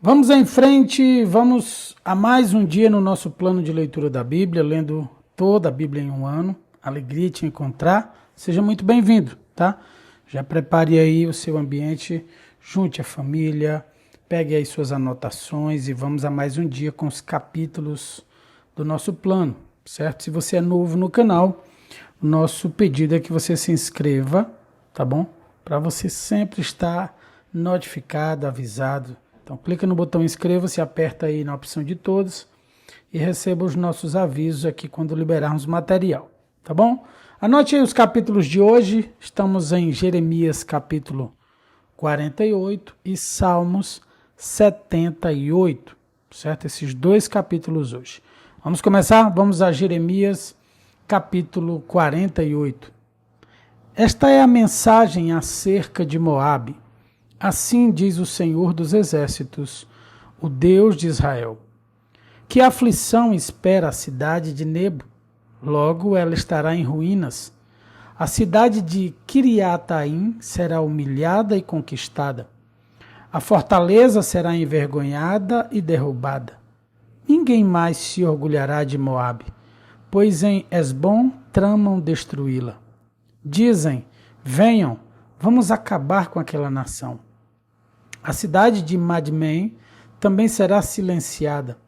Vamos em frente, vamos a mais um dia no nosso plano de leitura da Bíblia, lendo toda a Bíblia em um ano. Alegria te encontrar, seja muito bem-vindo, tá? Já prepare aí o seu ambiente, junte a família, pegue aí suas anotações e vamos a mais um dia com os capítulos do nosso plano, certo? Se você é novo no canal, o nosso pedido é que você se inscreva, tá bom? Para você sempre estar notificado, avisado. Então clica no botão inscreva-se, aperta aí na opção de todos e receba os nossos avisos aqui quando liberarmos material, tá bom? Anote aí os capítulos de hoje, estamos em Jeremias capítulo 48 e Salmos 78, certo? Esses dois capítulos hoje. Vamos começar? Vamos a Jeremias capítulo 48. Esta é a mensagem acerca de Moabe. Assim diz o Senhor dos Exércitos, o Deus de Israel. Que aflição espera a cidade de Nebo? Logo ela estará em ruínas. A cidade de Kiriataim será humilhada e conquistada. A fortaleza será envergonhada e derrubada. Ninguém mais se orgulhará de Moabe, pois em Esbom tramam destruí-la. Dizem, venham, vamos acabar com aquela nação. A cidade de Madmen também será silenciada.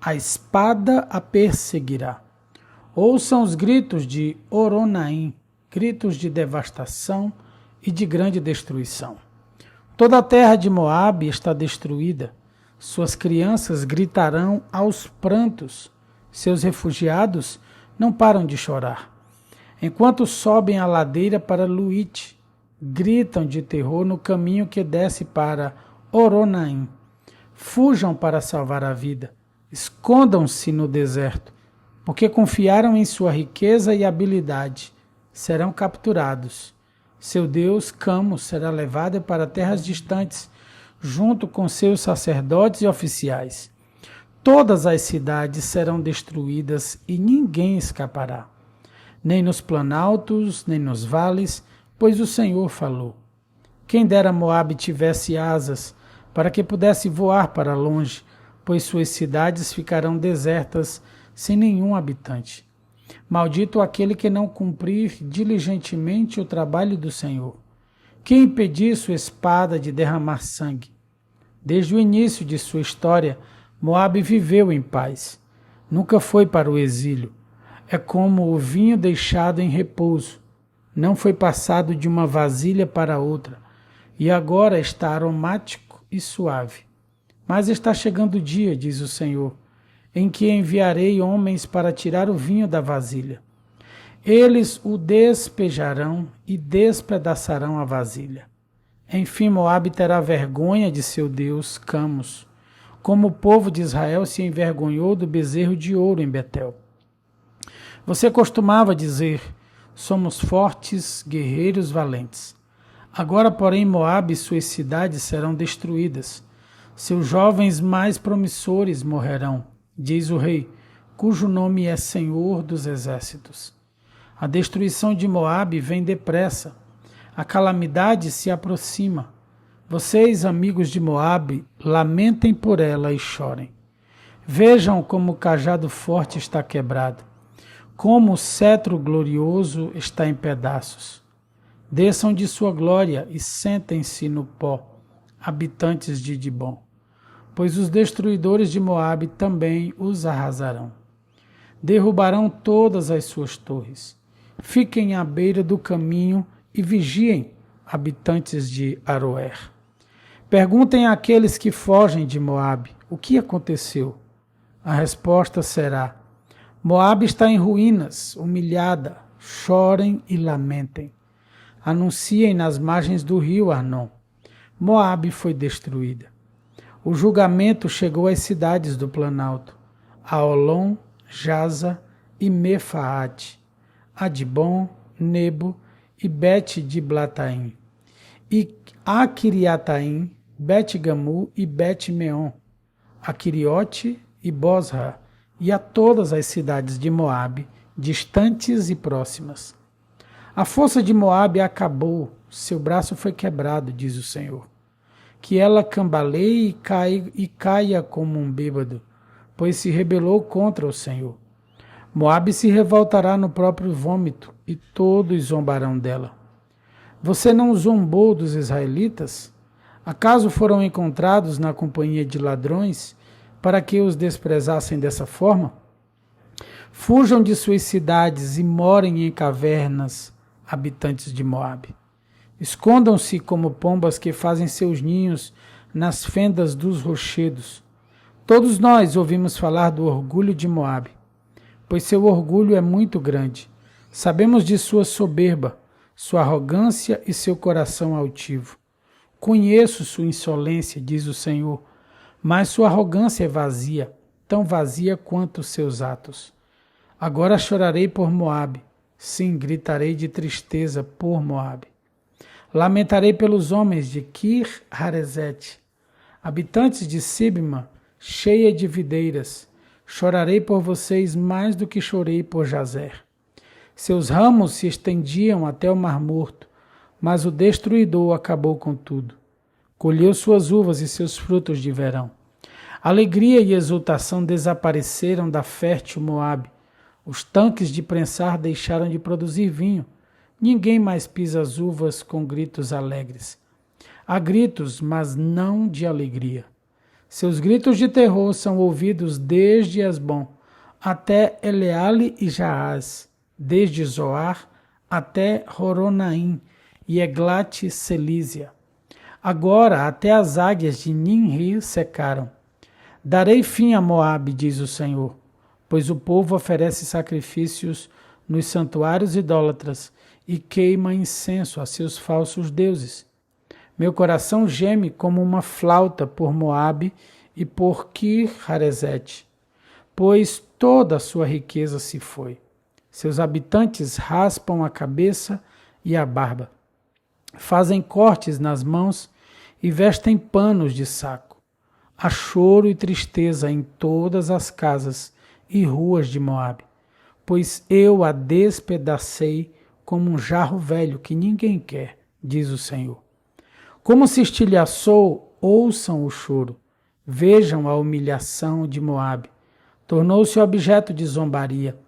A espada a perseguirá. Ouçam os gritos de Oronaim, gritos de devastação e de grande destruição. Toda a terra de Moabe está destruída. Suas crianças gritarão aos prantos. Seus refugiados não param de chorar. Enquanto sobem a ladeira para Luite, gritam de terror no caminho que desce para Oronaim. Fujam para salvar a vida. Escondam-se no deserto, porque confiaram em sua riqueza e habilidade. Serão capturados. Seu Deus, Camo, será levado para terras distantes, junto com seus sacerdotes e oficiais. Todas as cidades serão destruídas e ninguém escapará. Nem nos planaltos, nem nos vales, pois o Senhor falou. Quem dera Moabe tivesse asas, para que pudesse voar para longe, pois suas cidades ficarão desertas, sem nenhum habitante. Maldito aquele que não cumprir diligentemente o trabalho do Senhor. Quem impedir sua espada de derramar sangue. Desde o início de sua história, Moabe viveu em paz. Nunca foi para o exílio. É como o vinho deixado em repouso. Não foi passado de uma vasilha para outra, e agora está aromático e suave. Mas está chegando o dia, diz o Senhor, em que enviarei homens para tirar o vinho da vasilha. Eles o despejarão e despedaçarão a vasilha. Enfim, Moabe terá vergonha de seu Deus, Camos, como o povo de Israel se envergonhou do bezerro de ouro em Betel. Você costumava dizer, somos fortes, guerreiros valentes. Agora, porém, Moabe e suas cidades serão destruídas. Seus jovens mais promissores morrerão, diz o rei, cujo nome é Senhor dos Exércitos. A destruição de Moabe vem depressa. A calamidade se aproxima. Vocês, amigos de Moabe, lamentem por ela e chorem. Vejam como o cajado forte está quebrado, como o cetro glorioso está em pedaços. Desçam de sua glória e sentem-se no pó, habitantes de Dibom, pois os destruidores de Moabe também os arrasarão. Derrubarão todas as suas torres. Fiquem à beira do caminho e vigiem, habitantes de Aroer. Perguntem àqueles que fogem de Moabe, o que aconteceu? A resposta será, Moabe está em ruínas, humilhada, chorem e lamentem. Anunciem nas margens do rio Arnon. Moabe foi destruída. O julgamento chegou às cidades do Planalto, a Olom, Jaza e Mefaate, a Dibom, Nebo e Bet-Diblataim, e a Kiriataim, Bet-Gamu e Bet-Meon, a Quiriote e Bosra, e a todas as cidades de Moabe, distantes e próximas. A força de Moabe acabou, seu braço foi quebrado, diz o Senhor. que ela cambaleie e caia como um bêbado, pois se rebelou contra o Senhor. Moabe se revoltará no próprio vômito, e todos zombarão dela. Você não zombou dos israelitas? Acaso foram encontrados na companhia de ladrões, para que os desprezassem dessa forma? Fujam de suas cidades e morem em cavernas, habitantes de Moabe. Escondam-se como pombas que fazem seus ninhos nas fendas dos rochedos. Todos nós ouvimos falar do orgulho de Moabe, pois seu orgulho é muito grande. Sabemos de sua soberba, sua arrogância e seu coração altivo. Conheço sua insolência, diz o Senhor, mas sua arrogância é vazia, tão vazia quanto os seus atos. Agora chorarei por Moabe, sim, gritarei de tristeza por Moabe. Lamentarei pelos homens de Kir-Hareset, habitantes de Sibma, cheia de videiras. Chorarei por vocês mais do que chorei por Jazer. Seus ramos se estendiam até o Mar Morto, mas o destruidor acabou com tudo. Colheu suas uvas e seus frutos de verão. Alegria e exultação desapareceram da fértil Moabe. Os tanques de prensar deixaram de produzir vinho. Ninguém mais pisa as uvas com gritos alegres. Há gritos, mas não de alegria. Seus gritos de terror são ouvidos desde Esbom até Eleale e Jaaz, desde Zoar até Horonaim e Eglat-Selísia. Agora até as águias de Nimri secaram. Darei fim a Moabe, diz o Senhor, pois o povo oferece sacrifícios nos santuários idólatras e queima incenso a seus falsos deuses. Meu coração geme como uma flauta por Moabe e por Kir-Hareset, pois toda a sua riqueza se foi. Seus habitantes raspam a cabeça e a barba, fazem cortes nas mãos e vestem panos de saco. Há choro e tristeza em todas as casas e ruas de Moabe, pois eu a despedacei como um jarro velho que ninguém quer, diz o Senhor. Como se estilhaçou, ouçam o choro, vejam a humilhação de Moabe. Tornou-se objeto de zombaria,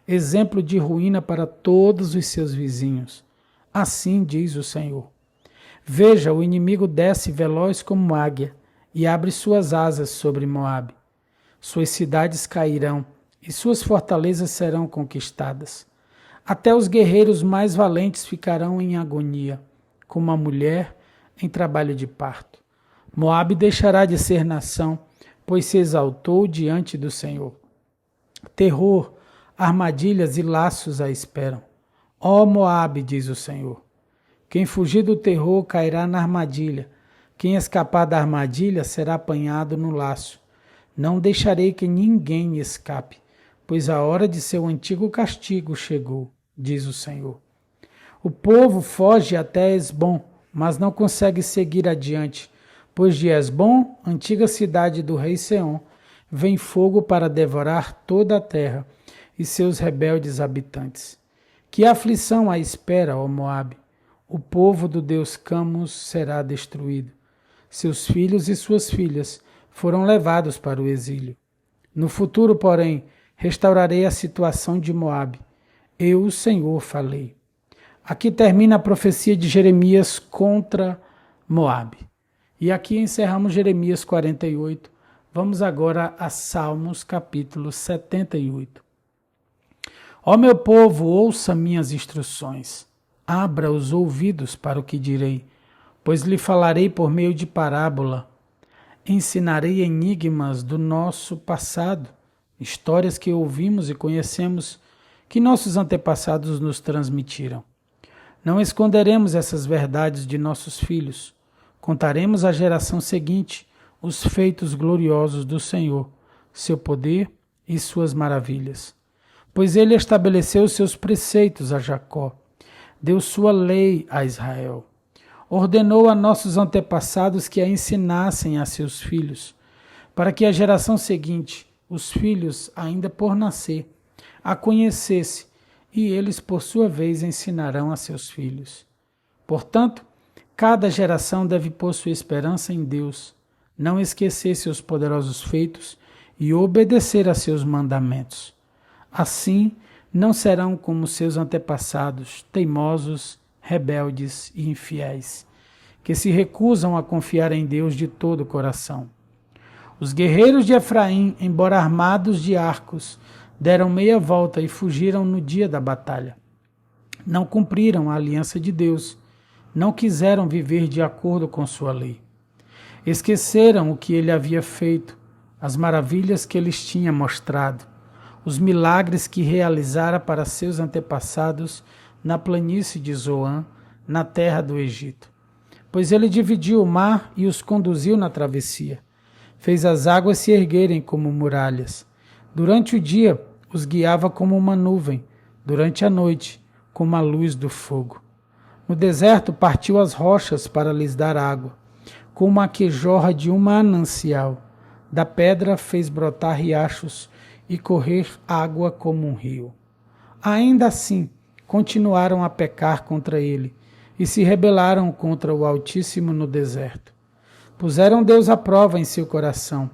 exemplo de ruína para todos os seus vizinhos. Assim diz o Senhor. Veja, o inimigo desce veloz como águia e abre suas asas sobre Moabe. Suas cidades cairão e suas fortalezas serão conquistadas. Até os guerreiros mais valentes ficarão em agonia, como a mulher em trabalho de parto. Moabe deixará de ser nação, pois se exaltou diante do Senhor. Terror, armadilhas e laços a esperam. Ó Moabe, diz o Senhor, quem fugir do terror cairá na armadilha. Quem escapar da armadilha será apanhado no laço. Não deixarei que ninguém escape, pois a hora de seu antigo castigo chegou, diz o Senhor. O povo foge até Esbom, mas não consegue seguir adiante, pois de Esbom, antiga cidade do rei Seom, vem fogo para devorar toda a terra e seus rebeldes habitantes. Que aflição a espera, ó Moabe! O povo do Deus Camus será destruído. Seus filhos e suas filhas foram levados para o exílio. No futuro, porém, restaurarei a situação de Moabe. Eu, o Senhor, falei. Aqui termina a profecia de Jeremias contra Moabe. E aqui encerramos Jeremias 48. Vamos agora a Salmos capítulo 78. Ó meu povo, ouça minhas instruções. Abra os ouvidos para o que direi, pois lhe falarei por meio de parábola. Ensinarei enigmas do nosso passado, histórias que ouvimos e conhecemos, que nossos antepassados nos transmitiram. Não esconderemos essas verdades de nossos filhos. Contaremos à geração seguinte os feitos gloriosos do Senhor, seu poder e suas maravilhas. Pois ele estabeleceu seus preceitos a Jacó, deu sua lei a Israel. Ordenou a nossos antepassados que a ensinassem a seus filhos, para que a geração seguinte, os filhos ainda por nascer, a conhecesse, e eles por sua vez ensinarão a seus filhos. Portanto, Cada geração deve pôr sua esperança em Deus, não esquecer seus poderosos feitos e obedecer a seus mandamentos. Assim, não serão como seus antepassados, teimosos, rebeldes e infiéis, que se recusam a confiar em Deus de todo o coração. Os guerreiros de Efraim, embora armados de arcos, deram meia volta e fugiram no dia da batalha. Não cumpriram a aliança de Deus, não quiseram viver de acordo com sua lei. Esqueceram o que ele havia feito, as maravilhas que lhes tinha mostrado, os milagres que realizara para seus antepassados na planície de Zoan, na terra do Egito. Pois ele dividiu o mar e os conduziu na travessia. Fez as águas se erguerem como muralhas. Durante o dia os guiava como uma nuvem, durante a noite como a luz do fogo. No deserto partiu as rochas para lhes dar água, como a que jorra de um manancial. Da pedra fez brotar riachos e correr água como um rio. Ainda assim, continuaram a pecar contra ele e se rebelaram contra o Altíssimo no deserto. Puseram Deus à prova em seu coração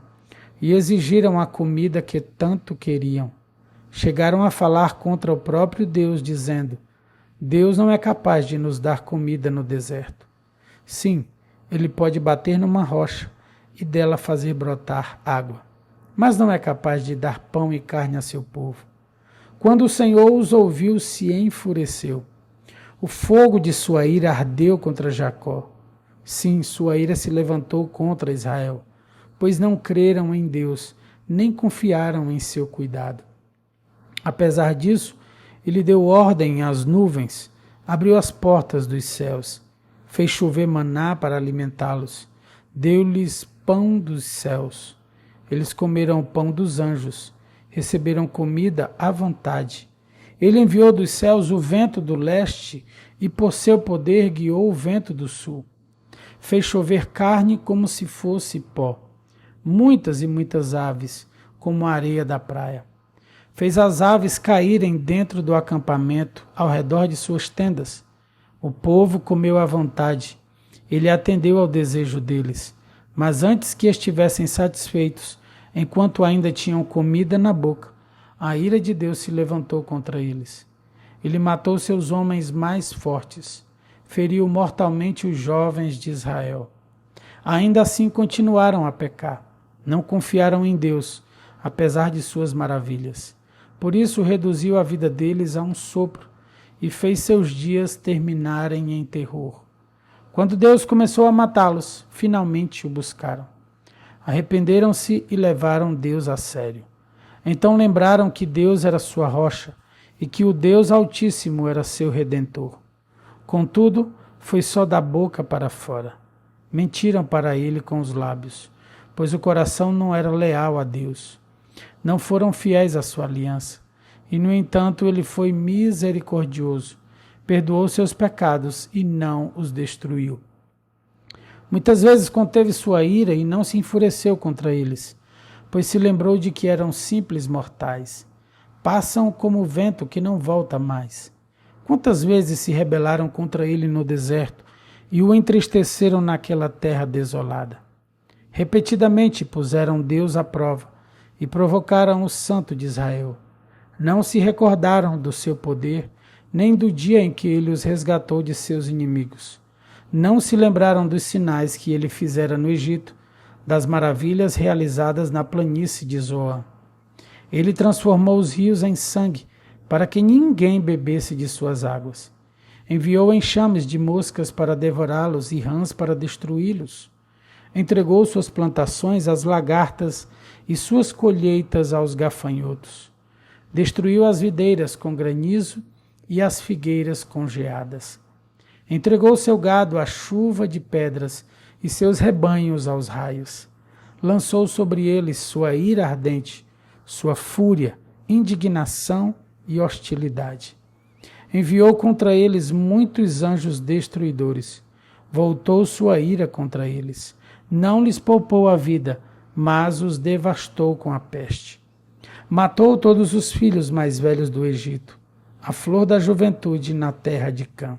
e exigiram a comida que tanto queriam. Chegaram a falar contra o próprio Deus, dizendo: Deus não é capaz de nos dar comida no deserto. Sim, ele pode bater numa rocha e dela fazer brotar água, mas não é capaz de dar pão e carne a seu povo. Quando o Senhor os ouviu, se enfureceu. O fogo de sua ira ardeu contra Jacó. Sim, sua ira se levantou contra Israel, pois não creram em Deus, nem confiaram em seu cuidado. Apesar disso, ele deu ordem às nuvens, abriu as portas dos céus, fez chover maná para alimentá-los, deu-lhes pão dos céus. Eles comeram o pão dos anjos, receberam comida à vontade. Ele enviou dos céus o vento do leste e por seu poder guiou o vento do sul. Fez chover carne como se fosse pó, muitas e muitas aves, como a areia da praia. Fez as aves caírem dentro do acampamento, ao redor de suas tendas. O povo comeu à vontade. Ele atendeu ao desejo deles. Mas antes que estivessem satisfeitos, enquanto ainda tinham comida na boca, a ira de Deus se levantou contra eles. Ele matou seus homens mais fortes, feriu mortalmente os jovens de Israel. Ainda assim continuaram a pecar, não confiaram em Deus, apesar de suas maravilhas. Por isso reduziu a vida deles a um sopro e fez seus dias terminarem em terror. Quando Deus começou a matá-los, finalmente o buscaram. Arrependeram-se e levaram Deus a sério. Então lembraram que Deus era sua rocha e que o Deus Altíssimo era seu Redentor. Contudo, foi só da boca para fora. Mentiram para ele com os lábios, pois o coração não era leal a Deus. Não foram fiéis à sua aliança, e no entanto ele foi misericordioso, perdoou seus pecados e não os destruiu. Muitas vezes conteve sua ira e não se enfureceu contra eles, pois se lembrou de que eram simples mortais. Passam como o vento que não volta mais. Quantas vezes se rebelaram contra ele no deserto e o entristeceram naquela terra desolada? Repetidamente puseram Deus à prova e provocaram o Santo de Israel. Não se recordaram do seu poder, nem do dia em que ele os resgatou de seus inimigos. Não se lembraram dos sinais que ele fizera no Egito, das maravilhas realizadas na planície de Zoan. Ele transformou os rios em sangue, para que ninguém bebesse de suas águas. Enviou enxames de moscas para devorá-los e rãs para destruí-los. Entregou suas plantações às lagartas e suas colheitas aos gafanhotos. Destruiu as videiras com granizo e as figueiras com geadas. Entregou seu gado à chuva de pedras e seus rebanhos aos raios. Lançou sobre eles sua ira ardente, sua fúria, indignação e hostilidade. Enviou contra eles muitos anjos destruidores. Voltou sua ira contra eles. Não lhes poupou a vida, mas os devastou com a peste. Matou todos os filhos mais velhos do Egito, a flor da juventude na terra de Cã.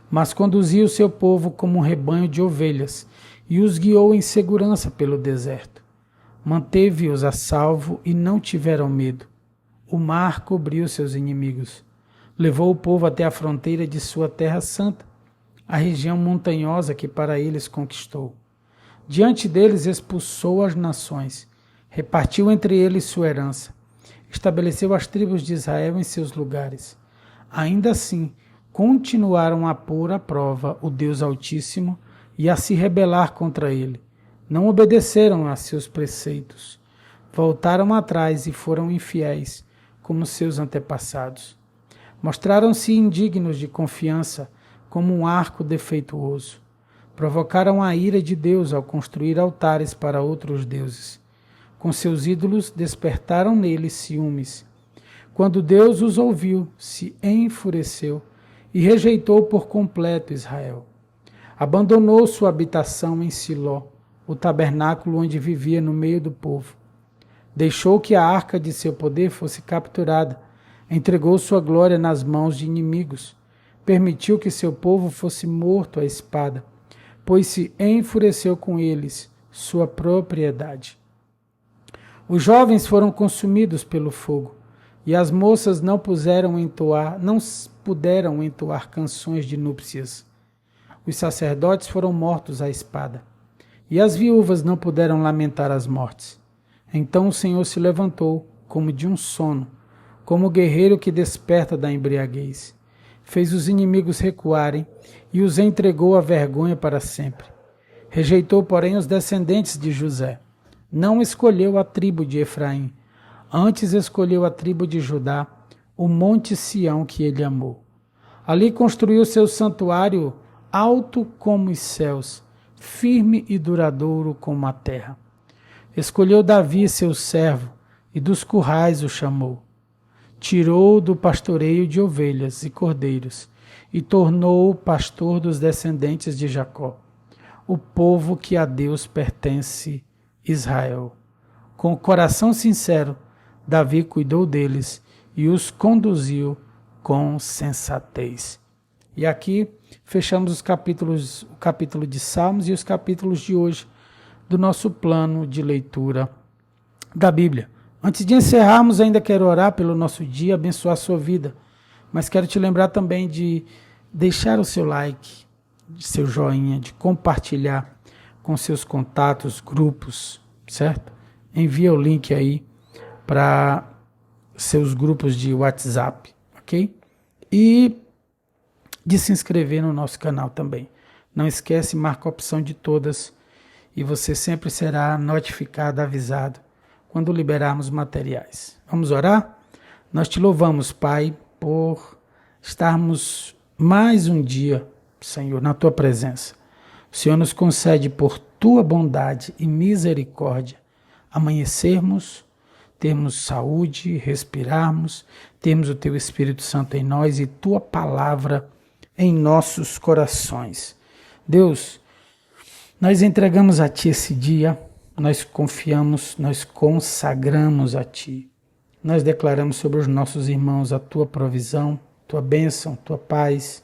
mas conduziu o seu povo como um rebanho de ovelhas e os guiou em segurança pelo deserto. Manteve-os a salvo e não tiveram medo. O mar cobriu seus inimigos. Levou o povo até a fronteira de sua terra santa, a região montanhosa que para eles conquistou. Diante deles expulsou as nações, repartiu entre eles sua herança, estabeleceu as tribos de Israel em seus lugares. Ainda assim, continuaram a pôr à prova o Deus Altíssimo e a se rebelar contra ele. Não obedeceram a seus preceitos. Voltaram atrás e foram infiéis, como seus antepassados. Mostraram-se indignos de confiança, como um arco defeituoso. Provocaram a ira de Deus ao construir altares para outros deuses. Com seus ídolos despertaram neles ciúmes. Quando Deus os ouviu, se enfureceu e rejeitou por completo Israel. Abandonou sua habitação em Siló, o tabernáculo onde vivia no meio do povo. Deixou que a arca de seu poder fosse capturada, entregou sua glória nas mãos de inimigos, permitiu que seu povo fosse morto à espada, pois se enfureceu com eles, sua propriedade. Os jovens foram consumidos pelo fogo, e as moças não puderam entoar canções de núpcias. Os sacerdotes foram mortos à espada, e as viúvas não puderam lamentar as mortes. Então o Senhor se levantou, como de um sono, como o guerreiro que desperta da embriaguez. Fez os inimigos recuarem e os entregou à vergonha para sempre. Rejeitou, porém, os descendentes de José. Não escolheu a tribo de Efraim, antes escolheu a tribo de Judá, o monte Sião que ele amou. Ali construiu seu santuário alto como os céus, firme e duradouro como a terra. Escolheu Davi, seu servo, e dos currais o chamou. Tirou do pastoreio de ovelhas e cordeiros, e tornou-o pastor dos descendentes de Jacó, o povo que a Deus pertence, Israel. Com o coração sincero, Davi cuidou deles e os conduziu com sensatez. E aqui fechamos o capítulo de Salmos e os capítulos de hoje do nosso plano de leitura da Bíblia. Antes de encerrarmos, ainda quero orar pelo nosso dia, abençoar a sua vida, mas quero te lembrar também de deixar o seu like, de seu joinha, de compartilhar com seus contatos, grupos, certo? Envia o link aí para seus grupos de WhatsApp, ok? E de se inscrever no nosso canal também. Não esquece, marca a opção de todas e você sempre será notificado, avisado quando liberarmos materiais. Vamos orar? Nós te louvamos, Pai, por estarmos mais um dia, Senhor, na Tua presença. O Senhor nos concede por Tua bondade e misericórdia amanhecermos, termos saúde, respirarmos, termos o Teu Espírito Santo em nós e Tua palavra em nossos corações. Deus, nós entregamos a Ti esse dia, nós confiamos, nós consagramos a Ti. Nós declaramos sobre os nossos irmãos a Tua provisão, Tua bênção, Tua paz.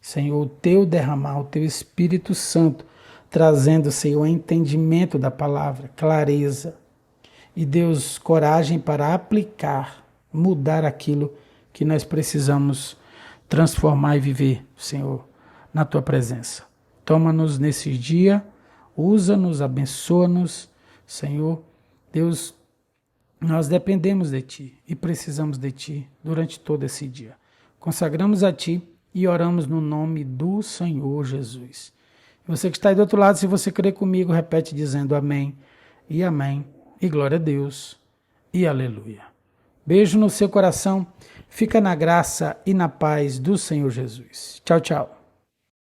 Senhor, o Teu derramar, o Teu Espírito Santo, trazendo, Senhor, entendimento da palavra, clareza. E Deus, coragem para aplicar, mudar aquilo que nós precisamos transformar e viver, Senhor, na Tua presença. Toma-nos nesse dia, usa-nos, abençoa-nos, Senhor. Deus, nós dependemos de Ti e precisamos de Ti durante todo esse dia. Consagramos a Ti e oramos no nome do Senhor Jesus. Você que está aí do outro lado, se você crer comigo, repete dizendo amém e amém e glória a Deus e aleluia. Beijo no seu coração, fica na graça e na paz do Senhor Jesus. Tchau, tchau.